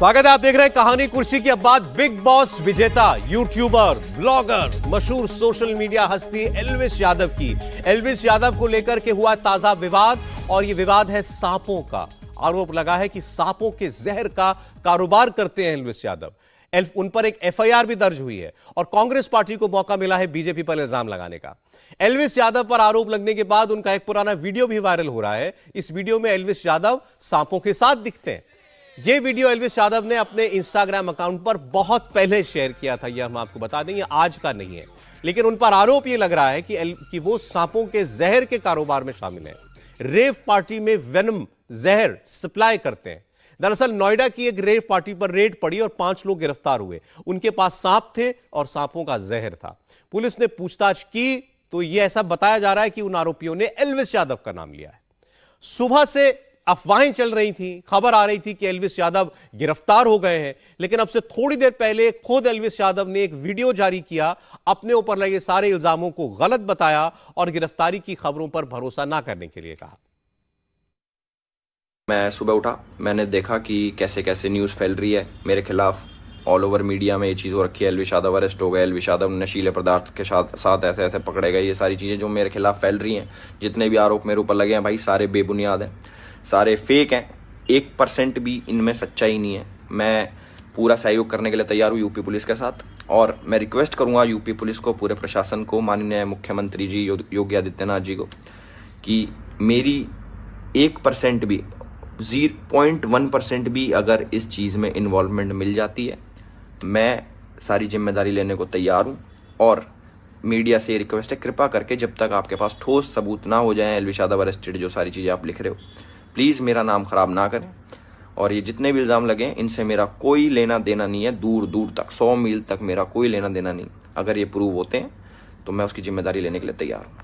स्वागत है, आप देख रहे हैं कहानी कुर्सी की। अब बात बिग बॉस विजेता यूट्यूबर, ब्लॉगर, मशहूर सोशल मीडिया हस्ती एल्विस यादव की। एल्विस यादव को लेकर के हुआ ताजा विवाद और यह विवाद है सांपों का। आरोप लगा है कि सांपों के जहर का कारोबार करते हैं एल्विस यादव। उन पर एक एफआईआर भी दर्ज हुई है और कांग्रेस पार्टी को मौका मिला है बीजेपी पर इल्जाम लगाने का। एल्विस यादव पर आरोप लगने के बाद उनका एक पुराना वीडियो भी वायरल हो रहा है। इस वीडियो में एल्विस यादव सांपों के साथ दिखते हैं। यह वीडियो एल्विस यादव ने अपने इंस्टाग्राम अकाउंट पर बहुत पहले शेयर किया था। यह हम आपको बता दें, यह आज का नहीं है, लेकिन उन पर आरोप यह लग रहा है कि वो सांपों के जहर के कारोबार में शामिल हैं। रेव पार्टी में वेनम जहर सप्लाई करते हैं। दरअसल नोएडा की एक रेव पार्टी पर रेड पड़ी और 5 लोग गिरफ्तार हुए। उनके पास सांप थे और सांपों का जहर था। पुलिस ने पूछताछ की तो यह ऐसा बताया जा रहा है कि उन आरोपियों ने एल्विस यादव का नाम लिया है। सुबह से अफवाहें चल रही थी, खबर आ रही थी कि एल्विस यादव गिरफ्तार हो गए हैं, लेकिन अब से थोड़ी देर पहले खुद एल्विस यादव ने एक वीडियो जारी किया, अपने ऊपर लगे सारे इल्जामों को गलत बताया और गिरफ्तारी की खबरों पर भरोसा ना करने के लिए कहा। मैं सुबह उठा, मैंने देखा कि कैसे कैसे न्यूज़ फैल रही है मेरे खिलाफ। ऑल ओवर मीडिया में ये चीज़ हो रखी है, एल्विस यादव अरेस्ट हो गए, एल्विस यादव नशीले पदार्थ के साथ ऐसे ऐसे पकड़े गए। ये सारी चीज़ें जो मेरे खिलाफ फैल रही हैं, जितने भी आरोप मेरे ऊपर लगे हैं भाई, सारे बेबुनियाद हैं, सारे फेक हैं। 1% भी इनमें सच्चाई नहीं है। मैं पूरा सहयोग करने के लिए तैयार हूँ यूपी पुलिस के साथ, और मैं रिक्वेस्ट करूँगा यूपी पुलिस को, पूरे प्रशासन को, माननीय मुख्यमंत्री जी योगी आदित्यनाथ जी को, कि मेरी 1% भी 0.1% भी अगर इस चीज़ में इन्वॉल्वमेंट मिल जाती है, मैं सारी जिम्मेदारी लेने को तैयार हूँ। और मीडिया से रिक्वेस्ट है, कृपा करके जब तक आपके पास ठोस सबूत ना हो जाए एल्विस यादव अरेस्टेड, जो सारी चीज़ें आप लिख रहे हो, प्लीज़ मेरा नाम खराब ना करें। और ये जितने भी इल्ज़ाम लगे हैं, इनसे मेरा कोई लेना देना नहीं है, दूर दूर तक, 100 मील तक मेरा कोई लेना देना नहीं। अगर ये प्रूव होते हैं तो मैं उसकी जिम्मेदारी लेने के लिए तैयार हूँ।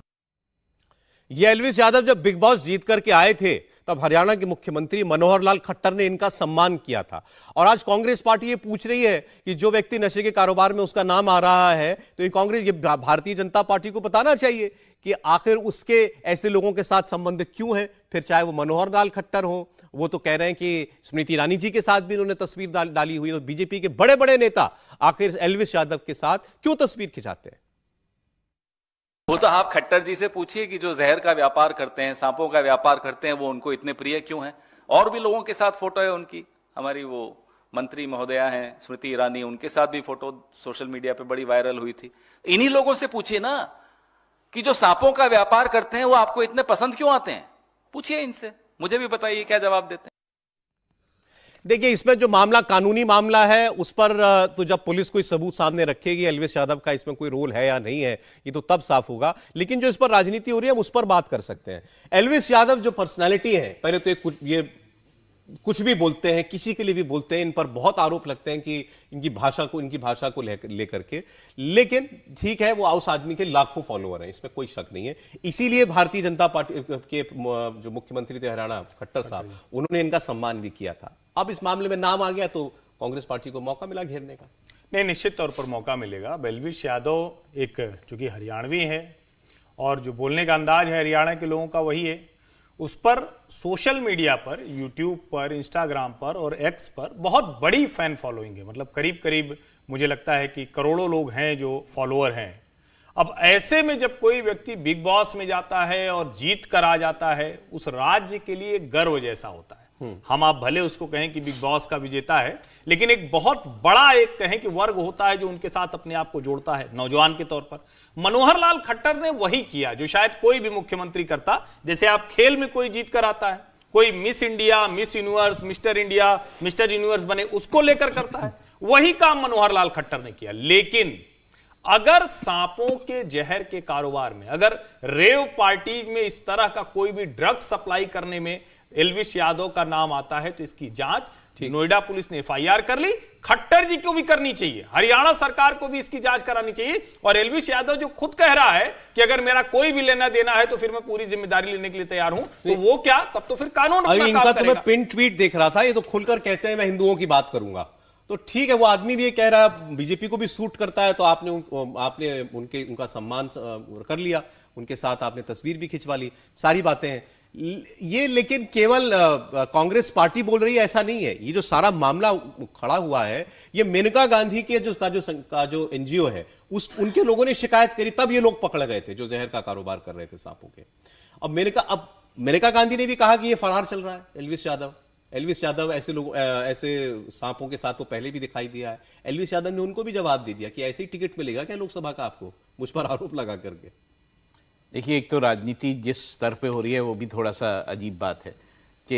ये एल्विस यादव जब बिग बॉस जीत करके आए थे, तब हरियाणा के मुख्यमंत्री मनोहर लाल खट्टर ने इनका सम्मान किया था। और आज कांग्रेस पार्टी ये पूछ रही है कि जो व्यक्ति नशे के कारोबार में उसका नाम आ रहा है, तो ये भारतीय जनता पार्टी को बताना चाहिए कि आखिर उसके ऐसे लोगों के साथ संबंध क्यों है। फिर चाहे वो मनोहर लाल खट्टर हो, वो तो कह रहे हैं कि स्मृति ईरानी जी के साथ भी उन्होंने तस्वीर डाली हुई, तो बीजेपी के बड़े बड़े नेता आखिर एल्विस यादव के साथ क्यों तस्वीर खिंचाते हैं? वो तो आप खट्टर जी से पूछिए कि जो जहर का व्यापार करते हैं, सांपों का व्यापार करते हैं, वो उनको इतने प्रिय क्यों हैं। और भी लोगों के साथ फोटो है उनकी, हमारी वो मंत्री महोदया हैं स्मृति ईरानी, उनके साथ भी फोटो सोशल मीडिया पे बड़ी वायरल हुई थी। इन्हीं लोगों से पूछिए ना कि जो सांपों का व्यापार करते हैं वो आपको इतने पसंद क्यों आते हैं, पूछिए इनसे। मुझे भी बताइए क्या जवाब देते हैं। देखिए, इसमें जो मामला कानूनी मामला है, उस पर तो जब पुलिस कोई सबूत सामने रखेगी एल्विस यादव का इसमें कोई रोल है या नहीं है, ये तो तब साफ होगा। लेकिन जो इस पर राजनीति हो रही है, हम उस पर बात कर सकते हैं। एल्विस यादव जो पर्सनालिटी है, पहले तो ये कुछ भी बोलते हैं, किसी के लिए भी बोलते हैं, इन पर बहुत आरोप लगते हैं कि इनकी भाषा को लेकर के। लेकिन ठीक है, वो उस आदमी के लाखों फॉलोअर हैं, इसमें कोई शक नहीं है। इसीलिए भारतीय जनता पार्टी के जो मुख्यमंत्री थे हरियाणा, खट्टर साहब, उन्होंने इनका सम्मान भी किया था। अब इस मामले में नाम आ गया तो कांग्रेस पार्टी को मौका मिला घेरने का। नहीं, निश्चित तौर पर मौका मिलेगा। एल्विस यादव एक चूंकि हरियाणवी है और जो बोलने का अंदाज है हरियाणा के लोगों का वही है, उस पर सोशल मीडिया पर, यूट्यूब पर, इंस्टाग्राम पर और एक्स पर बहुत बड़ी फैन फॉलोइंग है। मतलब करीब करीब मुझे लगता है कि करोड़ों लोग हैं जो फॉलोअर हैं। अब ऐसे में जब कोई व्यक्ति बिग बॉस में जाता है और जीत कर आ जाता है, उस राज्य के लिए गर्व जैसा होता है। हम आप भले उसको कहें कि बिग बॉस का विजेता है, लेकिन एक बहुत बड़ा एक कहें कि वर्ग होता है जो उनके साथ अपने आप को जोड़ता है नौजवान के तौर पर। मनोहर लाल खट्टर ने वही किया जो शायद कोई भी मुख्यमंत्री करता। जैसे आप खेल में कोई जीत कर आता है, कोई miss India, miss universe, mister India, mister universe बने, उसको लेकर करता है, वही काम मनोहर लाल खट्टर ने किया। लेकिन अगर सांपों के जहर के कारोबार में, अगर रेव पार्टीज में इस तरह का कोई भी ड्रग सप्लाई करने में एल्विस यादव का नाम आता है, तो इसकी जांच नोएडा पुलिस ने एफआईआर कर ली। खट्टर जी को भी करनी चाहिए, हरियाणा सरकार को भी इसकी जांच करानी चाहिए। और एल्विस यादव जो खुद कह रहा है कि अगर मेरा कोई भी लेना देना है तो फिर मैं पूरी जिम्मेदारी लेने के लिए तैयार हूं, तो वो क्या, तब तो फिर कानून अपना काम इनका करेगा। तो मैं पिन ट्वीट देख रहा था, ये तो खुलकर कहते हैं मैं हिंदुओं की बात करूंगा। तो ठीक है, वो आदमी भी ये कह रहा है बीजेपी को भी सूट करता है, तो आपने उनका सम्मान कर लिया, उनके साथ आपने तस्वीर भी खिंचवा ली, सारी बातें हैं। ये लेकिन केवल कांग्रेस पार्टी बोल रही है ऐसा नहीं है। ये जो सारा मामला खड़ा हुआ है, ये मेनका गांधी के जो एनजीओ है उनके लोगों ने शिकायत करी, तब ये लोग पकड़ गए थे जो जहर का कारोबार कर रहे थे सांपों के। अब मेनका गांधी ने भी कहा कि ये फरार चल रहा है एल्विस यादव ऐसे सांपों के साथ वो पहले भी दिखाई दिया है। एल्विस यादव ने उनको भी जवाब दे दिया कि ऐसे ही टिकट मिलेगा क्या लोकसभा का आपको, मुझ पर आरोप लगा करके। देखिए, एक तो राजनीति जिस स्तर पे हो रही है वो भी थोड़ा सा अजीब बात है कि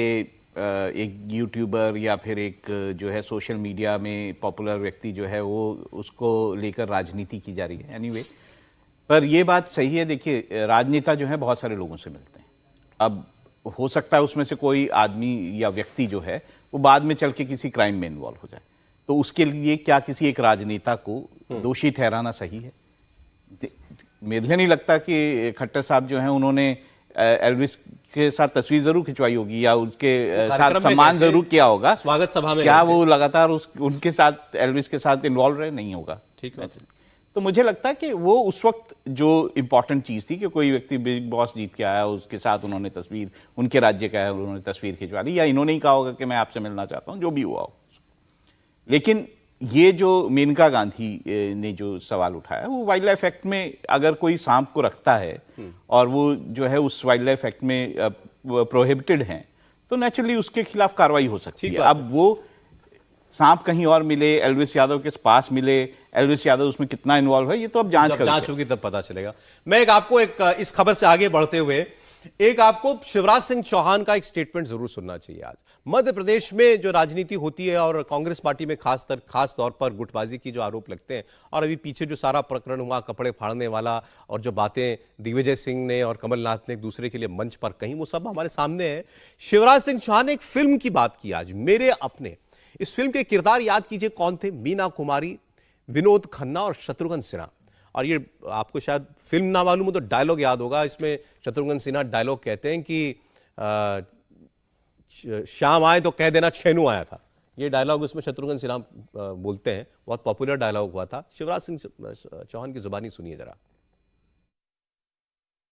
एक यूट्यूबर या फिर एक जो है सोशल मीडिया में पॉपुलर व्यक्ति जो है वो उसको लेकर राजनीति की जा रही है। एनीवे, पर ये बात सही है। देखिए, राजनेता जो है बहुत सारे लोगों से मिलते हैं। अब हो सकता है उसमें से कोई आदमी या व्यक्ति जो है वो बाद में चल के किसी क्राइम में इन्वॉल्व हो जाए, तो उसके लिए क्या किसी एक राजनेता को दोषी ठहराना सही है? मुझे नहीं लगता कि खट्टर साहब जो हैं उन्होंने एल्विस के साथ तस्वीर जरूर खिंचवाई होगी या उसके साथ सम्मान जरूर किया होगा, स्वागत सभा में। क्या वो लगातार उनके साथ एल्विस के साथ इन्वॉल्व रहे? नहीं होगा। ठीक है। तो मुझे लगता है कि वो उस वक्त जो इंपॉर्टेंट चीज थी कि कोई व्यक्ति बिग बॉस जीत के आया, उसके साथ उन्होंने तस्वीर, उनके राज्य का है, उन्होंने तस्वीर खिंचवा ली, या इन्होंने ही कहा होगा कि मैं आपसे मिलना चाहता हूं, जो भी हुआ हो। लेकिन ये जो मेनका गांधी ने जो सवाल उठाया, वो वाइल्ड लाइफ एक्ट में अगर कोई सांप को रखता है और वो जो है उस वाइल्ड लाइफ एक्ट में प्रोहिबिटेड है, तो नेचुरली उसके खिलाफ कार्रवाई हो सकती है। अब वो सांप कहीं और मिले, एल्विस यादव के पास मिले, एल्विस यादव उसमें कितना इन्वॉल्व है, ये तो अब जांच होगी तब पता चलेगा। मैं आपको इस खबर से आगे बढ़ते हुए आपको शिवराज सिंह चौहान का एक स्टेटमेंट जरूर सुनना चाहिए। आज मध्य प्रदेश में जो राजनीति होती है और कांग्रेस पार्टी में खास तौर पर गुटबाजी की जो आरोप लगते हैं, और अभी पीछे जो सारा प्रकरण हुआ कपड़े फाड़ने वाला और जो बातें दिग्विजय सिंह ने और कमलनाथ ने एक दूसरे के लिए मंच पर कहीं, वो सब हमारे सामने है। शिवराज सिंह चौहान ने एक फिल्म की बात की आज, मेरे अपने। इस फिल्म के किरदार याद कीजिए कौन थे? मीना कुमारी, विनोद खन्ना और शत्रुघ्न सिन्हा। और ये आपको शायद फिल्म ना मालूम हो तो डायलॉग याद होगा। इसमें शत्रुघ्न सिन्हा डायलॉग कहते हैं कि शाम आए तो कह देना छेनू आया था। ये डायलॉग उसमें शत्रुघ्न सिन्हा बोलते हैं, बहुत पॉपुलर डायलॉग हुआ था। शिवराज सिंह चौहान की जुबानी सुनिए जरा।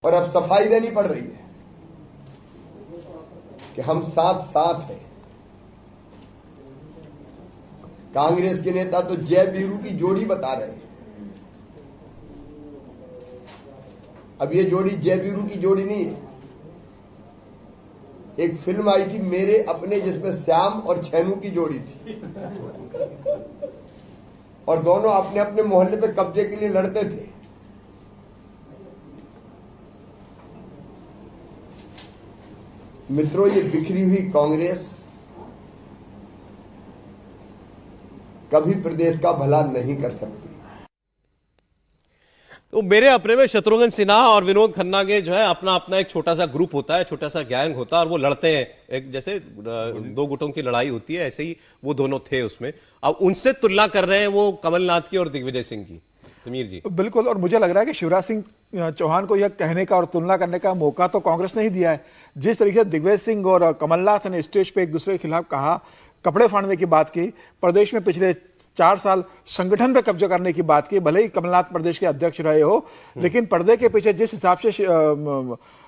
और अब सफाई देनी पड़ रही है कि हम साथ साथ हैं। कांग्रेस के नेता तो जय वीरू की जोड़ी बता रहे हैं। अब ये जोड़ी जय वीरू की जोड़ी नहीं है। एक फिल्म आई थी मेरे अपने, जिसमें श्याम और छेनू की जोड़ी थी, और दोनों अपने अपने मोहल्ले पे कब्जे के लिए लड़ते थे। मित्रों, ये बिखरी हुई कांग्रेस कभी प्रदेश का भला नहीं कर सकती। तो मेरे अपने में शत्रुघ्न सिन्हा और विनोद खन्ना के जो है अपना अपना एक छोटा सा ग्रुप होता है, छोटा सा गैंग होता है, और वो लड़ते हैं। एक जैसे दो गुटों की लड़ाई होती है, ऐसे ही वो दोनों थे उसमें। अब उनसे तुलना कर रहे हैं वो कमलनाथ की और दिग्विजय सिंह की। समीर जी। बिल्कुल, और मुझे लग रहा है कि शिवराज सिंह चौहान को यह कहने का और तुलना करने का मौका तो कांग्रेस ने ही दिया है। जिस तरीके से दिग्विजय सिंह और कमलनाथ ने स्टेज पे एक दूसरे के खिलाफ कहा, कपड़े फाड़ने की बात की, प्रदेश में पिछले 4 साल संगठन पर कब्जा करने की बात की। भले ही कमलनाथ प्रदेश के अध्यक्ष रहे हो, लेकिन पर्दे के पीछे जिस हिसाब से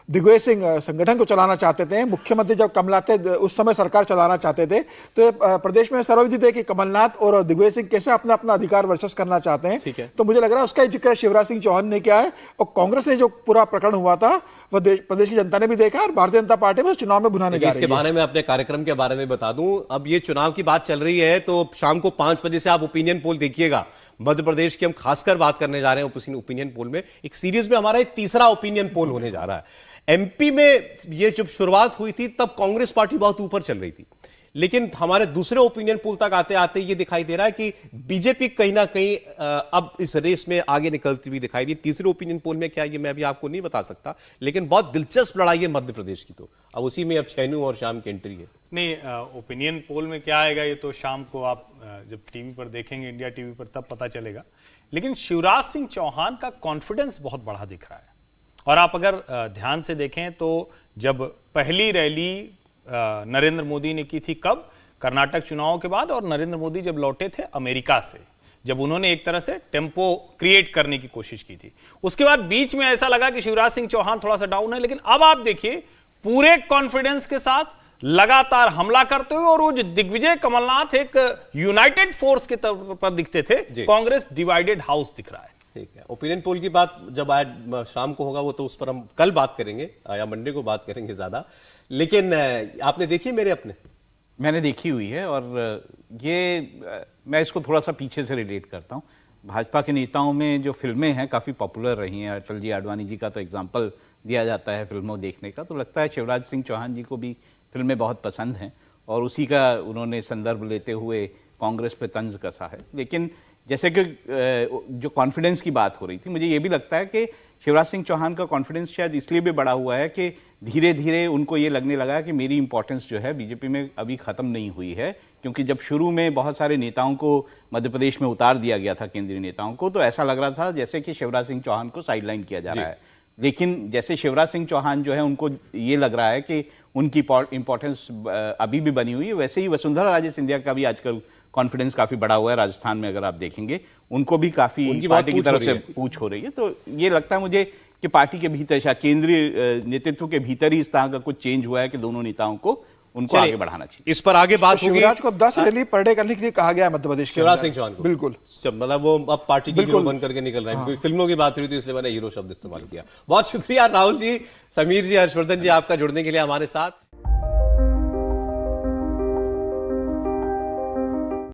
दिग्विजय सिंह संगठन को चलाना चाहते थे, मुख्यमंत्री जब कमलनाथ थे उस समय सरकार चलाना चाहते थे, तो प्रदेश में सर्वविदित है कि कमलनाथ और दिग्विजय सिंह कैसे अपना अपना अधिकार वर्चस्व करना चाहते हैं। तो मुझे लग रहा है उसका जिक्र शिवराज सिंह चौहान ने किया है, और कांग्रेस ने जो पूरा प्रकरण हुआ था वह प्रदेश की जनता ने भी देखा, और भारतीय जनता पार्टी में चुनाव में भुनाने जा रही है। इसके बारे में अपने कार्यक्रम के बारे में बता दूं, अब ये चुनाव की बात चल रही है, तो शाम को 5 बजे से आप ओपिनियन पोल देखिएगा। मध्य प्रदेश की हम खासकर बात करने जा रहे हैं ओपिनियन पोल में। एक सीरीज में हमारा एक तीसरा ओपिनियन पोल होने जा रहा है। एमपी में ये जब शुरुआत हुई थी तब कांग्रेस पार्टी बहुत ऊपर चल रही थी, लेकिन हमारे दूसरे ओपिनियन पोल तक आते आते ये दिखाई दे रहा है कि बीजेपी कहीं ना कहीं अब इस रेस में आगे निकलती हुई दिखाई दी। तीसरे ओपिनियन पोल में क्या, ये मैं अभी आपको नहीं बता सकता, लेकिन बहुत दिलचस्प लड़ाई है मध्य प्रदेश की। तो अब उसी में अब छेनू और शाम की एंट्री है। नहीं, ओपिनियन पोल में क्या आएगा ये तो शाम को आप जब टीवी पर देखेंगे, इंडिया टीवी पर, तब पता चलेगा। लेकिन शिवराज सिंह चौहान का कॉन्फिडेंस बहुत बड़ा दिख रहा है। और आप अगर ध्यान से देखें तो जब पहली रैली नरेंद्र मोदी ने की थी, कब? कर्नाटक चुनावों के बाद, और नरेंद्र मोदी जब लौटे थे अमेरिका से, जब उन्होंने एक तरह से टेम्पो क्रिएट करने की कोशिश की थी। उसके बाद बीच में ऐसा लगा कि शिवराज सिंह चौहान थोड़ा सा डाउन है, लेकिन अब आप देखिए पूरे कॉन्फिडेंस के साथ लगातार हमला करते हुए, और वो जो दिग्विजय कमलनाथ एक यूनाइटेड फोर्स के तौर पर दिखते थे, कांग्रेस डिवाइडेड हाउस दिख रहा है। ठीक है, ओपिनियन पोल की बात जब आज शाम को होगा वो तो उस पर हम कल बात करेंगे या मंडे को बात करेंगे ज्यादा। लेकिन आपने देखी मेरे अपने? मैंने देखी हुई है, और ये मैं इसको थोड़ा सा पीछे से रिलेट करता हूँ। भाजपा के नेताओं में जो फिल्में हैं काफ़ी पॉपुलर रही हैं, अटल जी आडवाणी जी का तो एग्जाम्पल दिया जाता है फिल्मों देखने का, तो लगता है शिवराज सिंह चौहान जी को भी फिल्में बहुत पसंद हैं, और उसी का उन्होंने संदर्भ लेते हुए कांग्रेस पे तंज कसा है। लेकिन जैसे कि जो कॉन्फिडेंस की बात हो रही थी, मुझे ये भी लगता है कि शिवराज सिंह चौहान का कॉन्फिडेंस शायद इसलिए भी बढ़ा हुआ है कि धीरे धीरे उनको ये लगने लगा कि मेरी इंपॉर्टेंस जो है बीजेपी में अभी ख़त्म नहीं हुई है, क्योंकि जब शुरू में बहुत सारे नेताओं को मध्य प्रदेश में उतार दिया गया था, केंद्रीय नेताओं को, तो ऐसा लग रहा था जैसे कि शिवराज सिंह चौहान को साइडलाइन किया जा रहा है। लेकिन जैसे शिवराज सिंह चौहान जो है उनको ये लग रहा है कि उनकी इंपॉर्टेंस अभी भी बनी हुई है, वैसे ही वसुंधरा राजे सिंधिया का भी आजकल कॉन्फिडेंस काफी बढ़ा हुआ है। राजस्थान में अगर आप देखेंगे उनको भी काफी पार्टी की तरफ से पूछ हो रही है, तो ये लगता है मुझे कि पार्टी के भीतर या केंद्रीय नेतृत्व के भीतर ही इस तरह का कुछ चेंज हुआ है कि दोनों नेताओं को उनको आगे बढ़ाना चाहिए। इस पर आगे बात होगी। शिवराज को 10 रैली पर डे करने के लिए कहा गया है मध्य प्रदेश के शिवराज सिंह चौहान को, बिल्कुल, मतलब वो अब पार्टी की हीरो बन करके निकल रहे हैं। फिल्मों की बात हुई थी इसलिए मैंने हीरो शब्द इस्तेमाल किया। बहुत शुक्रिया राहुल जी, समीर जी, हर्षवर्धन जी, आपका जुड़ने के लिए हमारे साथ।